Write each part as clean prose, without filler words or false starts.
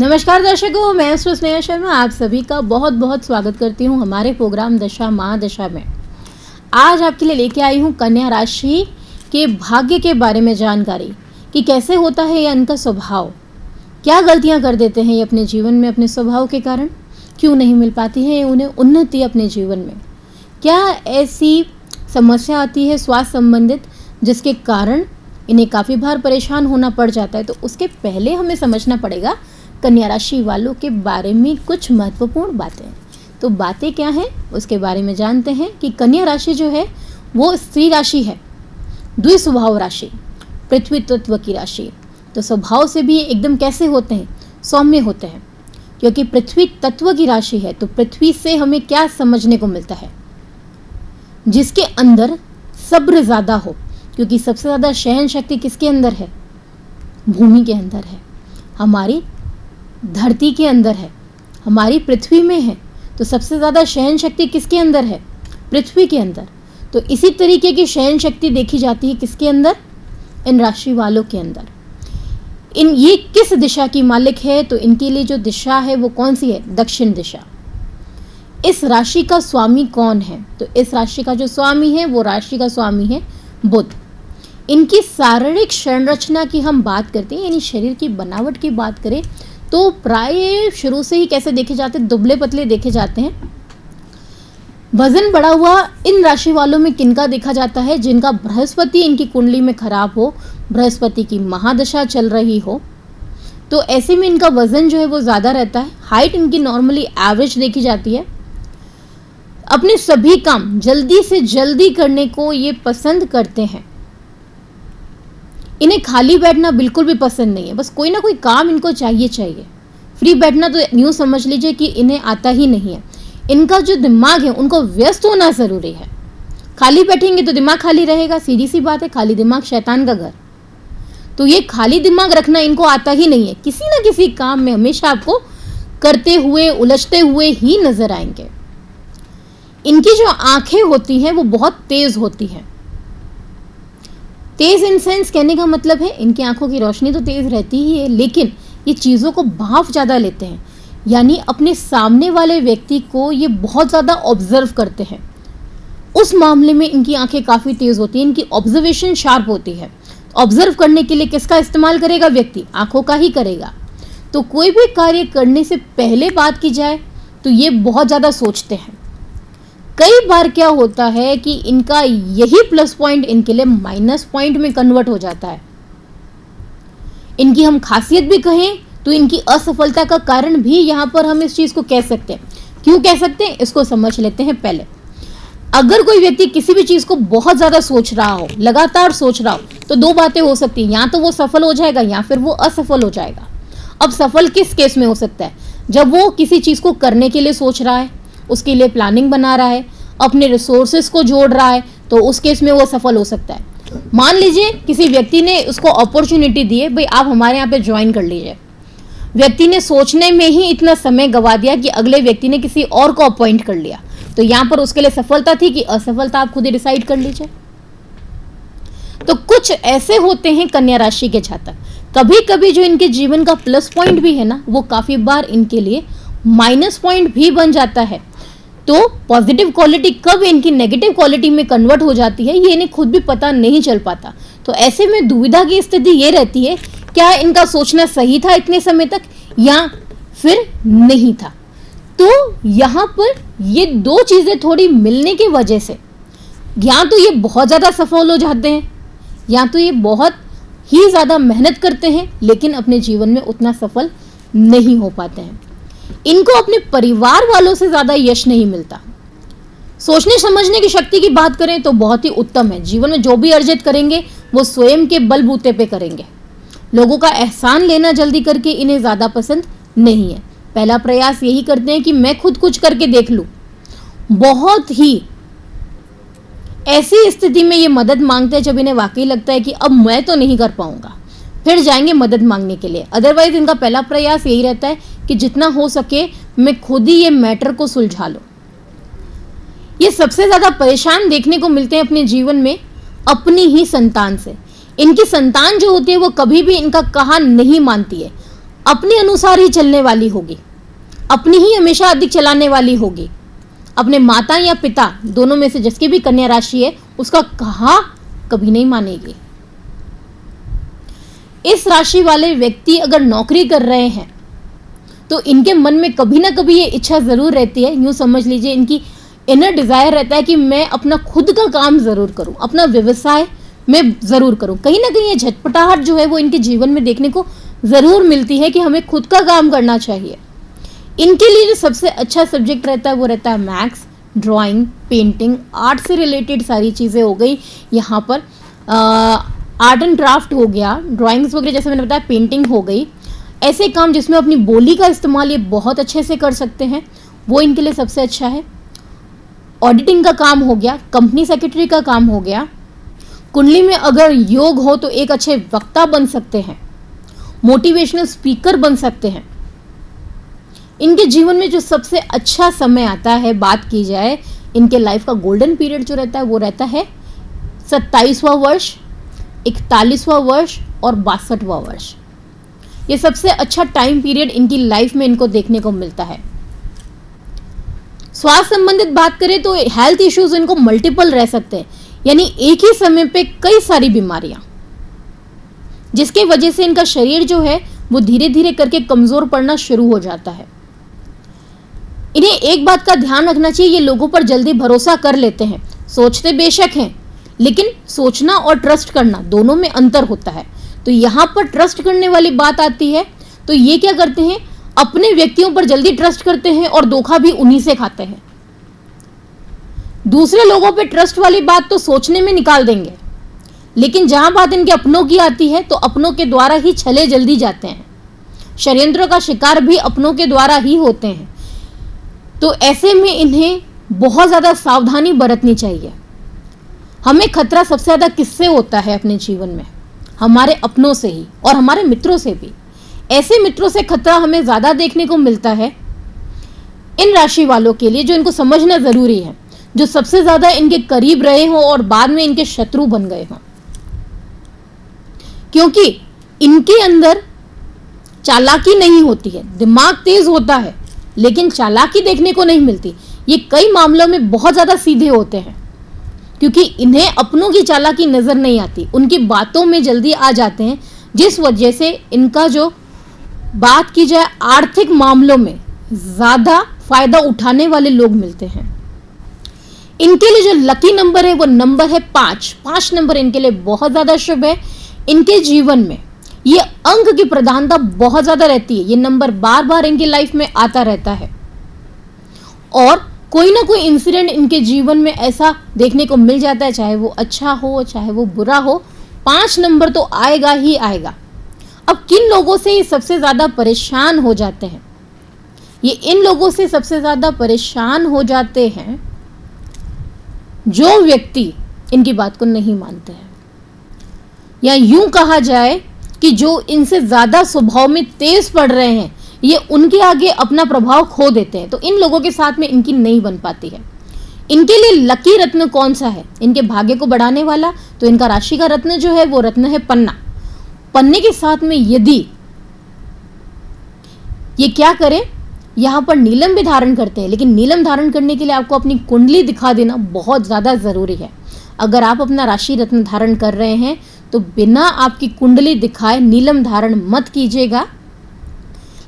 नमस्कार दर्शकों, मैं स्नेहा शर्मा आप सभी का बहुत बहुत स्वागत करती हूं हमारे प्रोग्राम दशा महादशा में। आज आपके लिए लेके आई हूं कन्या राशि के भाग्य के बारे में जानकारी कि कैसे होता है ये इनका स्वभाव, क्या गलतियां कर देते हैं ये अपने जीवन में, अपने स्वभाव के कारण क्यों नहीं मिल पाती है उन्हें उन्नति अपने जीवन में, क्या ऐसी समस्या आती है स्वास्थ्य संबंधित जिसके कारण इन्हें काफ़ी बार परेशान होना पड़ जाता है। तो उसके पहले हमें समझना पड़ेगा कन्या राशि वालों के बारे में कुछ महत्वपूर्ण बातें। तो बातें क्या हैं उसके बारे में जानते हैं कि कन्या राशि जो है वो स्त्री राशि है, द्विस्वभाव राशि, पृथ्वी तत्व की राशि। तो स्वभाव से भी एकदम कैसे होते हैं, सौम्य होते हैं, क्योंकि पृथ्वी तत्व की राशि है। तो पृथ्वी से हमें क्या समझने को मिलता है, जिसके अंदर सब्र ज़्यादा हो, क्योंकि सबसे ज़्यादा सहन शक्ति किसके अंदर है, भूमि के अंदर है, हमारी धरती के अंदर है, हमारी पृथ्वी में है। तो सबसे ज़्यादा सहन शक्ति किसके अंदर है, पृथ्वी के अंदर। तो इसी तरीके की सहन शक्ति देखी जाती है किसके अंदर, इन राशि वालों के अंदर। ये किस दिशा की मालिक है, तो इनके लिए जो दिशा है वो कौन सी है, दक्षिण दिशा। इस राशि का स्वामी कौन है, तो इस राशि का जो स्वामी है वो राशि का स्वामी है बुध। इनकी शारीरिक संरचना की हम बात करते हैं, यानी शरीर की बनावट की बात करें तो प्राय शुरू से ही कैसे देखे जाते हैं, दुबले पतले देखे जाते हैं। वजन बढ़ा हुआ इन राशि वालों में किनका देखा जाता है, जिनका बृहस्पति इनकी कुंडली में खराब हो, बृहस्पति की महादशा चल रही हो, तो ऐसे में इनका वजन जो है वो ज़्यादा रहता है। हाइट इनकी नॉर्मली एवरेज देखी जाती है। अपने सभी काम जल्दी से जल्दी करने को ये पसंद करते हैं। इन्हें खाली बैठना बिल्कुल भी पसंद नहीं है, बस कोई ना कोई काम इनको चाहिए। फ्री बैठना तो यूँ समझ लीजिए कि इन्हें आता ही नहीं है। इनका जो दिमाग है उनको व्यस्त होना ज़रूरी है। खाली बैठेंगे तो दिमाग खाली रहेगा, सीधी सी बात है, खाली दिमाग शैतान का घर। तो ये खाली दिमाग रखना इनको आता ही नहीं है। किसी ना किसी काम में हमेशा आपको करते हुए, उलझते हुए ही नजर आएंगे। इनकी जो आंखें होती हैं वो बहुत तेज होती हैं। तेज इन सेंस कहने का मतलब है इनकी आंखों की रोशनी तो तेज रहती ही है, लेकिन ये चीज़ों को भाप ज़्यादा लेते हैं, यानी अपने सामने वाले व्यक्ति को ये बहुत ज़्यादा ऑब्जर्व करते हैं। उस मामले में इनकी आंखें काफ़ी तेज होती हैं, इनकी ऑब्जर्वेशन शार्प होती है। ऑब्जर्व करने के लिए किसका इस्तेमाल करेगा व्यक्ति, आंखों का ही करेगा। तो कोई भी कार्य करने से पहले बात की जाए तो ये बहुत ज़्यादा सोचते हैं। कई बार क्या होता है कि इनका यही प्लस पॉइंट इनके लिए माइनस पॉइंट में कन्वर्ट हो जाता है। इनकी हम खासियत भी कहें तो इनकी असफलता का कारण भी यहाँ पर हम इस चीज़ को कह सकते हैं। क्यों कह सकते हैं, इसको समझ लेते हैं पहले। अगर कोई व्यक्ति किसी भी चीज़ को बहुत ज़्यादा सोच रहा हो, लगातार सोच रहा हो, तो दो बातें हो सकती हैं, या तो वो सफल हो जाएगा या फिर वो असफल हो जाएगा। अब सफल किस केस में हो सकता है, जब वो किसी चीज़ को करने के लिए सोच रहा है, उसके लिए प्लानिंग बना रहा है, अपने रिसोर्सेज को जोड़ रहा है, तो उस केस में वो सफल हो सकता है। मान लीजिए किसी व्यक्ति ने उसको अपॉर्चुनिटी दी है, भाई आप हमारे यहाँ पे ज्वाइन कर लीजिए। व्यक्ति ने सोचने में ही इतना समय गवा दिया कि अगले व्यक्ति ने किसी और को अपॉइंट कर लिया। तो यहाँ पर उसके लिए सफलता थी कि असफलता, आप खुद ही डिसाइड कर लीजिए। तो कुछ ऐसे होते हैं कन्या राशि के जातक। कभी कभी जो इनके जीवन का प्लस पॉइंट भी है ना, वो काफी बार इनके लिए माइनस पॉइंट भी बन जाता है। तो पॉजिटिव क्वालिटी कब इनकी नेगेटिव क्वालिटी में कन्वर्ट हो जाती है, ये इन्हें खुद भी पता नहीं चल पाता। तो ऐसे में दुविधा की स्थिति ये रहती है, क्या इनका सोचना सही था इतने समय तक या फिर नहीं था। तो यहाँ पर ये दो चीज़ें थोड़ी मिलने की वजह से या तो ये बहुत ज़्यादा सफल हो जाते हैं, या तो ये बहुत ही ज़्यादा मेहनत करते हैं लेकिन अपने जीवन में उतना सफल नहीं हो पाते हैं। इनको अपने परिवार वालों से ज़्यादा यश नहीं मिलता। सोचने समझने की शक्ति की बात करें तो बहुत ही उत्तम है। जीवन में जो भी अर्जित करेंगे वो स्वयं के बलबूते पे करेंगे। लोगों का एहसान लेना जल्दी करके इन्हें ज़्यादा पसंद नहीं है। पहला प्रयास यही करते हैं कि मैं खुद कुछ करके देख लूँ। बहुत ही ऐसी स्थिति में ये मदद मांगते हैं जब इन्हें वाकई लगता है कि अब मैं तो नहीं कर पाऊंगा, फिर जाएंगे मदद मांगने के लिए। अदरवाइज इनका पहला प्रयास यही रहता है कि जितना हो सके मैं खुद ही ये मैटर को सुलझा लूं। ये सबसे ज़्यादा परेशान देखने को मिलते हैं अपने जीवन में अपनी ही संतान से। इनकी संतान जो होती है वो कभी भी इनका कहा नहीं मानती है। अपने अनुसार ही चलने वाली होगी, अपनी ही हमेशा अधिक चलाने वाली होगी। अपने माता या पिता दोनों में से जिसकी भी कन्या राशि है उसका कहा कभी नहीं मानेगी। इस राशि वाले व्यक्ति अगर नौकरी कर रहे हैं तो इनके मन में कभी ना कभी ये इच्छा जरूर रहती है, यूं समझ लीजिए इनकी इनर डिजायर रहता है कि मैं अपना खुद का काम जरूर करूं, अपना व्यवसाय मैं जरूर करूं। कहीं ना कहीं ये झटपटाहट जो है वो इनके जीवन में देखने को जरूर मिलती है कि हमें खुद का काम करना चाहिए। इनके लिए जो सबसे अच्छा सब्जेक्ट रहता है वो रहता है मैथ्स, ड्राइंग, पेंटिंग, आर्ट से रिलेटेड सारी चीज़ें हो गई। यहाँ पर आर्ट एंड क्राफ्ट हो गया, ड्राइंग्स वगैरह जैसे मैंने बताया, पेंटिंग हो गई। ऐसे काम जिसमें अपनी बोली का इस्तेमाल ये बहुत अच्छे से कर सकते हैं, वो इनके लिए सबसे अच्छा है। ऑडिटिंग का काम हो गया, कंपनी सेक्रेटरी का काम हो गया। कुंडली में अगर योग हो तो एक अच्छे वक्ता बन सकते हैं, मोटिवेशनल स्पीकर बन सकते हैं। इनके जीवन में जो सबसे अच्छा समय आता है, बात की जाए इनके लाइफ का गोल्डन पीरियड जो रहता है वो रहता है 27वां वर्ष, 41वां वर्ष और 62वां वर्ष। ये सबसे अच्छा टाइम पीरियड इनकी लाइफ में इनको देखने को मिलता है। स्वास्थ्य संबंधित बात करें तो हेल्थ इश्यूज इनको मल्टीपल रह सकते हैं, यानी एक ही समय पे कई सारी बीमारियां, जिसके वजह से इनका शरीर जो है वो धीरे धीरे करके कमजोर पड़ना शुरू हो जाता है। इन्हें एक बात का ध्यान रखना चाहिए, ये लोगों पर जल्दी भरोसा कर लेते हैं, सोचते बेशक हैं, लेकिन सोचना और ट्रस्ट करना दोनों में अंतर होता है। तो यहाँ पर ट्रस्ट करने वाली बात आती है तो ये क्या करते हैं, अपने व्यक्तियों पर जल्दी ट्रस्ट करते हैं और धोखा भी उन्हीं से खाते हैं। दूसरे लोगों पे ट्रस्ट वाली बात तो सोचने में निकाल देंगे, लेकिन जहां बात इनके अपनों की आती है तो अपनों के द्वारा ही छले जल्दी जाते हैं। षड्यंत्रों का शिकार भी अपनों के द्वारा ही होते हैं। तो ऐसे में इन्हें बहुत ज्यादा सावधानी बरतनी चाहिए। हमें खतरा सबसे ज्यादा किससे होता है अपने जीवन में? हमारे अपनों से ही और हमारे मित्रों से भी। ऐसे मित्रों से खतरा हमें ज्यादा देखने को मिलता है इन राशि वालों के लिए, जो इनको समझना जरूरी है, जो सबसे ज्यादा इनके करीब रहे हों और बाद में इनके शत्रु बन गए हों। क्योंकि इनके अंदर चालाकी नहीं होती है, दिमाग तेज होता है लेकिन चालाकी देखने को नहीं मिलती। ये कई मामलों में बहुत ज्यादा सीधे होते हैं क्योंकि इन्हें अपनों की चालाकी नजर नहीं आती, उनकी बातों में जल्दी आ जाते हैं, जिस वजह से इनका जो बात की जाए आर्थिक मामलों में ज्यादा फायदा उठाने वाले लोग मिलते हैं। इनके लिए जो लकी नंबर है वो नंबर है 5। 5 नंबर इनके लिए बहुत ज्यादा शुभ है। इनके जीवन में ये अंक की प्रधानता बहुत ज्यादा रहती है। ये नंबर बार बार इनकी लाइफ में आता रहता है और कोई ना कोई इंसिडेंट इनके जीवन में ऐसा देखने को मिल जाता है, चाहे वो अच्छा हो चाहे वो बुरा हो, 5 नंबर तो आएगा ही आएगा। अब किन लोगों से ये सबसे ज्यादा परेशान हो जाते हैं? ये इन लोगों से सबसे ज्यादा परेशान हो जाते हैं जो व्यक्ति इनकी बात को नहीं मानते हैं, या यूं कहा जाए कि जो इनसे ज्यादा स्वभाव में तेज पड़ रहे हैं, ये उनके आगे अपना प्रभाव खो देते हैं। तो इन लोगों के साथ में इनकी नहीं बन पाती है। इनके लिए लकी रत्न कौन सा है इनके भाग्य को बढ़ाने वाला? तो इनका राशि का रत्न जो है वो रत्न है पन्ना। पन्ने के साथ में यदि ये क्या करें, यहां पर नीलम भी धारण करते हैं, लेकिन नीलम धारण करने के लिए आपको अपनी कुंडली दिखा देना बहुत ज्यादा जरूरी है। अगर आप अपना राशि रत्न धारण कर रहे हैं तो बिना आपकी कुंडली दिखाए नीलम धारण मत कीजिएगा।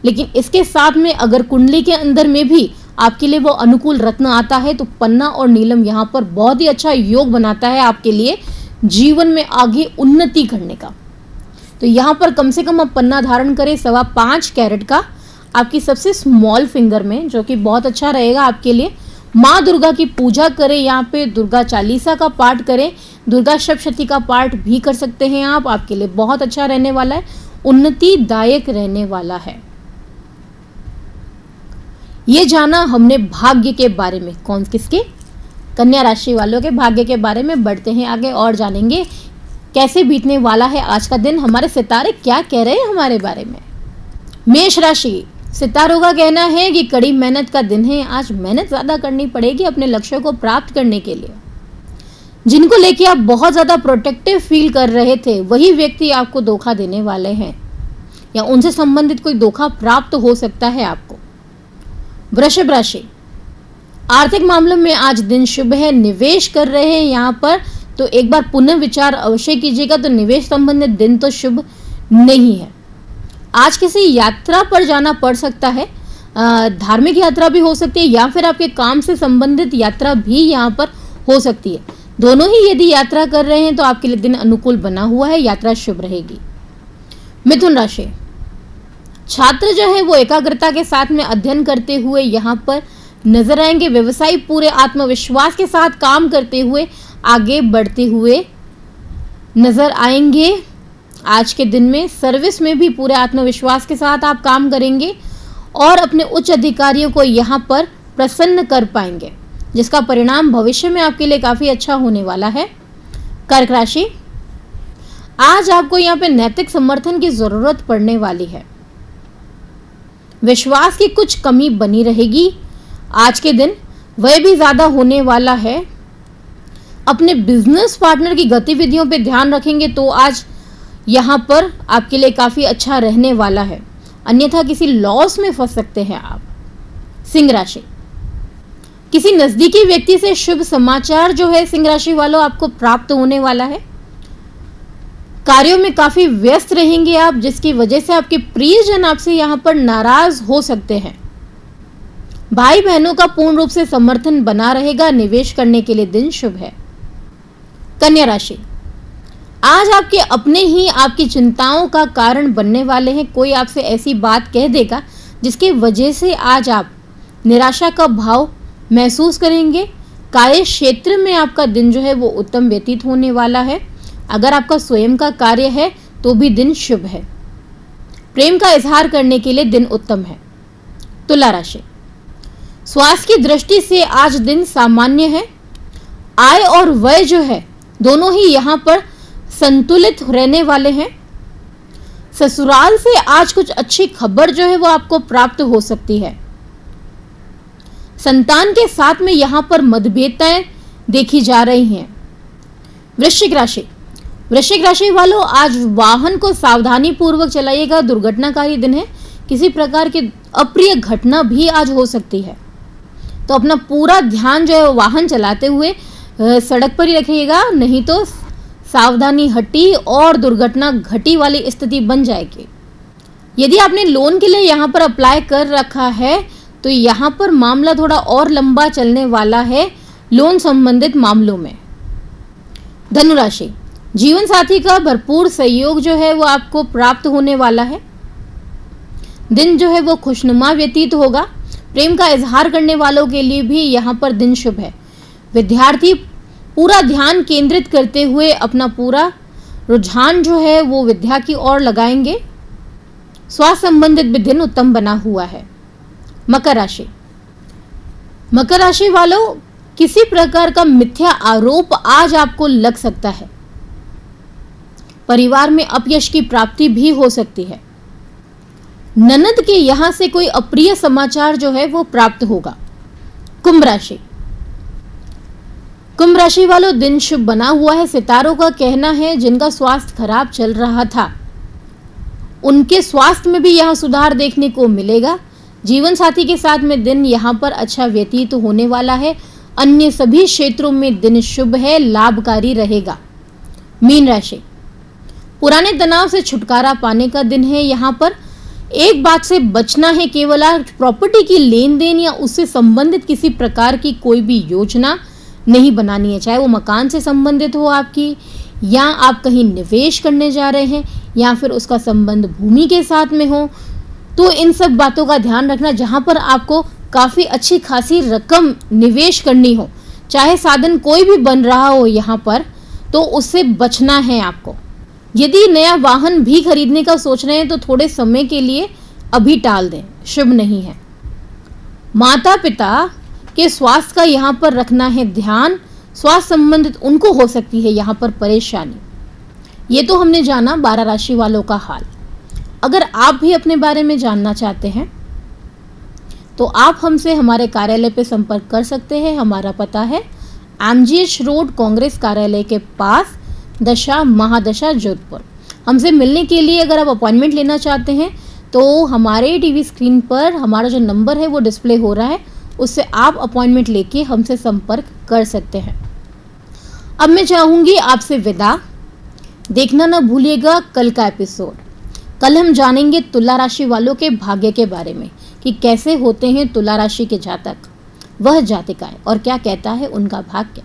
लेकिन इसके साथ में अगर कुंडली के अंदर में भी आपके लिए वो अनुकूल रत्न आता है तो पन्ना और नीलम यहाँ पर बहुत ही अच्छा योग बनाता है आपके लिए जीवन में आगे उन्नति करने का। तो यहाँ पर कम से कम आप पन्ना धारण करें 5.25 कैरेट का आपकी सबसे स्मॉल फिंगर में, जो कि बहुत अच्छा रहेगा आपके लिए। माँ दुर्गा की पूजा करें, यहाँ पे दुर्गा चालीसा का पाठ करें, दुर्गा सप्तशती का पाठ भी कर सकते हैं आप, आपके लिए बहुत अच्छा रहने वाला है, उन्नतिदायक रहने वाला है। ये जाना हमने भाग्य के बारे में, कौन किसके? कन्या राशि वालों के भाग्य के बारे में। बढ़ते हैं आगे और जानेंगे कैसे बीतने वाला है आज का दिन, हमारे सितारे क्या कह रहे हैं हमारे बारे में। मेष राशि, सितारों का कहना है कि कड़ी मेहनत का दिन है। आज मेहनत ज्यादा करनी पड़ेगी अपने लक्ष्यों को प्राप्त करने के लिए। जिनको लेके आप बहुत ज्यादा प्रोटेक्टिव फील कर रहे थे, वही व्यक्ति आपको धोखा देने वाले हैं। या उनसे संबंधित कोई धोखा प्राप्त हो सकता है आपको। वृषभ राशि, आर्थिक मामलों में आज दिन शुभ है। निवेश कर रहे हैं यहाँ पर तो एक बार पुनः विचार अवश्य कीजिएगा। तो निवेश संबंधित दिन तो शुभ नहीं है। आज किसी यात्रा पर जाना पड़ सकता है, धार्मिक यात्रा भी हो सकती है या फिर आपके काम से संबंधित यात्रा भी यहाँ पर हो सकती है। दोनों ही यदि यात्रा कर रहे हैं तो आपके लिए दिन अनुकूल बना हुआ है, यात्रा शुभ रहेगी। मिथुन राशि, छात्र जो है वो एकाग्रता के साथ में अध्ययन करते हुए यहाँ पर नजर आएंगे। व्यवसायी पूरे आत्मविश्वास के साथ काम करते हुए आगे बढ़ते हुए नजर आएंगे। आज के दिन में सर्विस में भी पूरे आत्मविश्वास के साथ आप काम करेंगे और अपने उच्च अधिकारियों को यहाँ पर प्रसन्न कर पाएंगे, जिसका परिणाम भविष्य में आपके लिए काफी अच्छा होने वाला है। कर्क राशि, आज आपको यहाँ पे नैतिक समर्थन की जरूरत पड़ने वाली है। विश्वास की कुछ कमी बनी रहेगी। आज के दिन वह भी ज्यादा होने वाला है। अपने बिजनेस पार्टनर की गतिविधियों पे ध्यान रखेंगे तो आज यहाँ पर आपके लिए काफी अच्छा रहने वाला है, अन्यथा किसी लॉस में फंस सकते हैं आप। सिंह राशि, किसी नजदीकी व्यक्ति से शुभ समाचार जो है सिंह राशि वालों आपको प्राप्त होने वाला है। कार्यों में काफी व्यस्त रहेंगे आप, जिसकी वजह से आपके प्रियजन आपसे यहाँ पर नाराज हो सकते हैं। भाई बहनों का पूर्ण रूप से समर्थन बना रहेगा। निवेश करने के लिए दिन शुभ है। कन्या राशि, आज आपके अपने ही आपकी चिंताओं का कारण बनने वाले हैं। कोई आपसे ऐसी बात कह देगा जिसकी वजह से आज आप निराशा का भाव महसूस करेंगे। कार्य क्षेत्र में आपका दिन जो है वो उत्तम व्यतीत होने वाला है। अगर आपका स्वयं का कार्य है तो भी दिन शुभ है। प्रेम का इजहार करने के लिए दिन उत्तम है। तुला राशि, स्वास्थ्य की दृष्टि से आज दिन सामान्य है। आय और व्यय जो है दोनों ही यहाँ पर संतुलित रहने वाले हैं। ससुराल से आज कुछ अच्छी खबर जो है वो आपको प्राप्त हो सकती है। संतान के साथ में यहाँ पर मतभेदताएं देखी जा रही हैं। वृश्चिक राशि, वृश्चिक राशि वालों आज वाहन को सावधानी पूर्वक चलाइएगा। दुर्घटनाकारी दिन है। किसी प्रकार की अप्रिय घटना भी आज हो सकती है, तो अपना पूरा ध्यान जो है वाहन चलाते हुए सड़क पर ही रखिएगा, नहीं तो सावधानी हटी और दुर्घटना घटी वाली स्थिति बन जाएगी। यदि आपने लोन के लिए यहाँ पर अप्लाई कर रखा है तो यहाँ पर मामला थोड़ा और लंबा चलने वाला है लोन संबंधित मामलों में। धनु राशि, जीवन साथी का भरपूर सहयोग जो है वो आपको प्राप्त होने वाला है। दिन जो है वो खुशनुमा व्यतीत होगा। प्रेम का इजहार करने वालों के लिए भी यहाँ पर दिन शुभ है। विद्यार्थी पूरा ध्यान केंद्रित करते हुए अपना पूरा रुझान जो है वो विद्या की ओर लगाएंगे। स्वास्थ्य संबंधित भी दिन उत्तम बना हुआ है। मकर राशि, मकर राशि वालों किसी प्रकार का मिथ्या आरोप आज आपको लग सकता है। परिवार में अपयश की प्राप्ति भी हो सकती है। ननद के यहां से कोई अप्रिय समाचार जो है वो प्राप्त होगा। कुंभ राशि, कुंभ राशि वालों दिन शुभ बना हुआ है। सितारों का कहना है जिनका स्वास्थ्य खराब चल रहा था उनके स्वास्थ्य में भी यहाँ सुधार देखने को मिलेगा। जीवन साथी के साथ में दिन यहाँ पर अच्छा व्यतीत होने वाला है। अन्य सभी क्षेत्रों में दिन शुभ है, लाभकारी रहेगा। मीन राशि, पुराने तनाव से छुटकारा पाने का दिन है। यहाँ पर एक बात से बचना है, केवल प्रॉपर्टी की लेन देन या उससे संबंधित किसी प्रकार की कोई भी योजना नहीं बनानी है, चाहे वो मकान से संबंधित हो आपकी, या आप कहीं निवेश करने जा रहे हैं, या फिर उसका संबंध भूमि के साथ में हो। तो इन सब बातों का ध्यान रखना। जहां पर आपको काफी अच्छी खासी रकम निवेश करनी हो, चाहे साधन कोई भी बन रहा हो यहाँ पर, तो उससे बचना है आपको। यदि नया वाहन भी खरीदने का सोच रहे हैं तो थोड़े समय के लिए अभी टाल दें, शुभ नहीं है। माता पिता के स्वास्थ्य का यहाँ पर रखना है ध्यान। स्वास्थ्य संबंधित उनको हो सकती है यहाँ पर परेशानी। ये तो हमने जाना 12 राशि वालों का हाल। अगर आप भी अपने बारे में जानना चाहते हैं तो आप हमसे हमारे कार्यालय पे संपर्क कर सकते हैं। हमारा पता है MGH रोड, कांग्रेस कार्यालय के पास, दशा महादशा, जोधपुर। हमसे मिलने के लिए अगर आप अपॉइंटमेंट लेना चाहते हैं तो हमारे टीवी स्क्रीन पर हमारा जो नंबर है वो डिस्प्ले हो रहा है, उससे आप अपॉइंटमेंट लेके हमसे संपर्क कर सकते हैं। अब मैं चाहूँगी आपसे विदा। देखना ना भूलिएगा कल का एपिसोड। कल हम जानेंगे तुला राशि वालों के भाग्य के बारे में कि कैसे होते हैं तुला राशि के जातक, वह जातिकाएं और क्या कहता है उनका भाग्य।